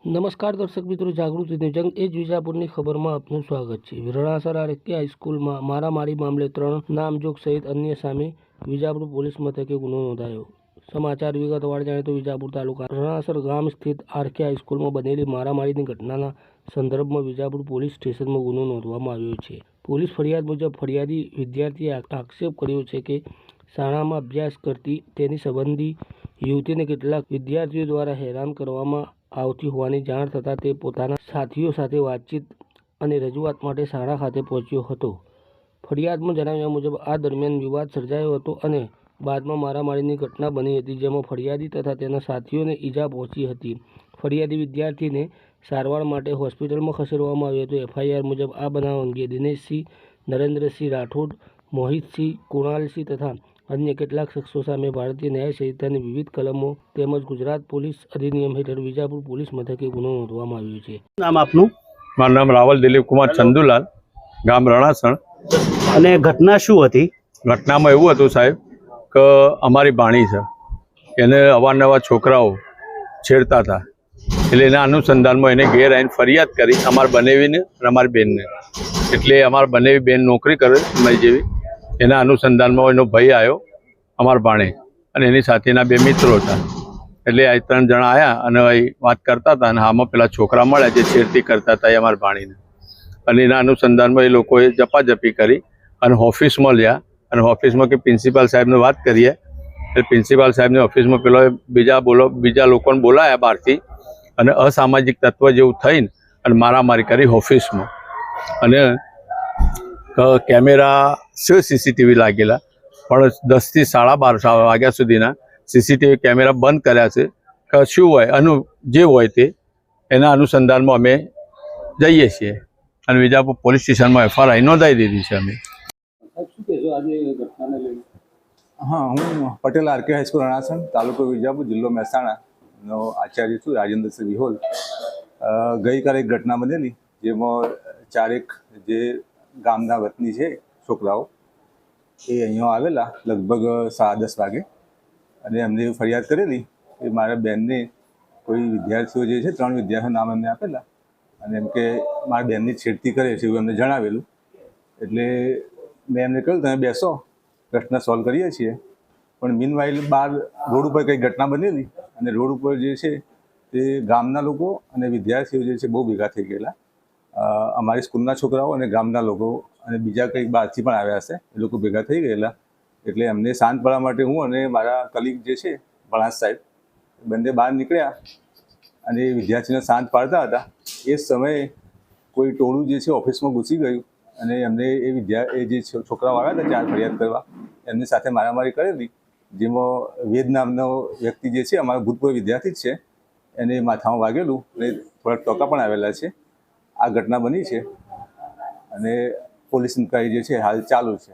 નમસ્કાર દર્શક મિત્રો, જાગૃતિ ન્યૂઝ એ જ વિજાપુરની ખબરમાં આપનું સ્વાગત છે. રણાસર આરકે હાઈસ્કૂલમાં મારામારી મામલે 3 નામજોગ સહિત અન્ય સામે વિજાપુર પોલીસ મથકે ગુનો નોંધાયો. સમાચાર વિગતવાર જાણીએ તો વિજાપુર તાલુકા રણાસર ગામ સ્થિત આરકે હાઈસ્કૂલમાં બનેલી મારામારીની ઘટનાના સંદર્ભમાં વિજાપુર પોલીસ સ્ટેશનમાં ગુનો નોંધવામાં આવ્યો છે. પોલીસ ફરિયાદ મુજબ ફરિયાદી વિદ્યાર્થીએ આક્ષેપ કર્યો છે કે શાળામાં અભ્યાસ કરતી તેની સંબંધી યુવતીને કેટલાક વિદ્યાર્થીઓ દ્વારા હેરાન કરવામાં આવતી હોવાની જાણ થતાં તે પોતાના સાથીઓ સાથે વાતચીત અને રજૂઆત માટે શાળા ખાતે પહોંચ્યો હતો. ફરિયાદમાં જણાવ્યા મુજબ આ દરમિયાન વિવાદ સર્જાયો હતો અને બાદમાં મારામારીની ઘટના બની હતી, જેમાં ફરિયાદી તથા તેના સાથીઓને ઈજા પહોંચી હતી. ફરિયાદી વિદ્યાર્થીને સારવાર માટે હોસ્પિટલમાં ખસેડવામાં આવ્યો હતો. FIR મુજબ આ બનાવ અંગે દિનેશસિંહ, નરેન્દ્રસિંહ રાઠોડ, મોહિતસિંહ, કુણાલસિંહ તથા અન્ય કેટલાક શખ્સો સામે ભારતીય ન્યાય સંહિતાની વિવિધ કલમો તેમજ ગુજરાત પોલીસ અધિનિયમ હેઠળ વિજાપુર પોલીસ મથકે ગુનો નોંધવામાં આવ્યો છે. નામ આપનું? મારું નામ રાવલ દિલીપ કુમાર ચંદુલાલ, ગામ રણાસણ. અને ઘટના શું હતી? ઘટનામાં એવું હતું સાહેબ કે અમારી ભાણી છે, એને અવારનવાર છોકરાઓ છેડતા હતા, એટલે એના અનુસંધાનમાં એને ઘેર આવીને ફરિયાદ કરી અમારા બનેવીને અને અમારી બેનને. એટલે અમારા બનેવી બેન નોકરી કરે મારી જેવી, એના અનુસંધાનમાં એનો ભાઈ આવ્યો અમારા ભાણે અને એની સાથે એના 2 મિત્રો હતા. એટલે આ 3 જણા આવ્યા અને વાત કરતા હતા અને આમાં પેલા છોકરા મળ્યા જે છેડતી કરતા હતા એ અમારા ભાણીને. અને એના અનુસંધાનમાં એ લોકોએ ઝપાઝપી કરી અને ઓફિસમાં લ્યા અને ઓફિસમાં કે પ્રિન્સિપાલ સાહેબને વાત કરીએ. એટલે પ્રિન્સિપાલ સાહેબની ઓફિસમાં પેલો બીજા લોકોને બોલાયા બહારથી અને અસામાજિક તત્વ જેવું થઈને અને મારામારી કરી ઓફિસમાં. અને કેમેરા છે, CCTV લાગેલા, પણ 10 થી 12:30 વાગ્યા સુધીના CCTV કેમેરા બંધ કર્યા છે કે શું હોય જે હોય તે એના અનુસંધાનમાં અમે જઈએ છીએ અને વિજાપુર પોલીસ સ્ટેશનમાં FIR નોંધાવી દીધી છે અમે. હા, હું પટેલ આરકે હાઈસ્કૂલ રણાસણ, તાલુકો વિજાપુર, જિલ્લો મહેસાણાનો આચાર્ય છું, રાજેન્દ્રસિંહ વિહોલ. ગઈકાલે એક ઘટના બનેલી જેમાં 4 જે ગામના વતની છે છોકરાઓ એ અહીંયા આવેલા લગભગ 10:30 વાગે અને એમને ફરિયાદ કરેલી કે મારા બહેનને કોઈ વિદ્યાર્થીઓ જે છે 3 વિદ્યાર્થીઓ નામ એમને આપેલા અને એમ કે મારા બહેનની છેડતી કરે છે એવું એમને જણાવેલું. એટલે મેં એમને કહ્યું તમે બેસો, પ્રશ્ન સોલ્વ કરીએ છીએ. પણ મીનવાઇલ બહાર રોડ ઉપર કંઈક ઘટના બનેલી અને રોડ ઉપર જે છે તે ગામના લોકો અને વિદ્યાર્થીઓ જે છે બહુ ભેગા થઈ ગયેલા. અમારી સ્કૂલના છોકરાઓ અને ગામના લોકો અને બીજા કંઈક બહારથી પણ આવ્યા હશે, એ લોકો ભેગા થઈ ગયેલા. એટલે એમને શાંત પાડવા માટે હું અને મારા કલીગ જે છે ભણાસ સાહેબ બંને બહાર નીકળ્યા અને વિદ્યાર્થીને શાંત પાડતા હતા. એ સમયે કોઈ ટોળું જે છે ઓફિસમાં ઘૂસી ગયું અને એમને એ જે છોકરાઓ આવ્યા હતા 4 ફરિયાદ કરવા, એમની સાથે મારામારી કરેલી. જેમાં વેદ નામનો વ્યક્તિ જે છે અમારા ભૂતપૂર્વ વિદ્યાર્થી જ છે, એને માથામાં વાગેલું અને થોડા ટોકા પણ આવેલા છે. આ ઘટના બની છે અને પોલીસ ઇન્ક્વાયરી જે છે હાલ ચાલુ છે.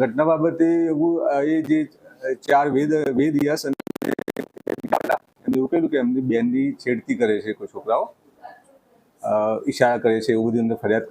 ઘટના બાબતે એ જે 4 વેદ યસ અને એમને એવું કહ્યું કે એમની બેનની છેડતી કરે છે કોઈ છોકરાઓ, ઈશારા કરે છે એવું બધું એમને ફરિયાદ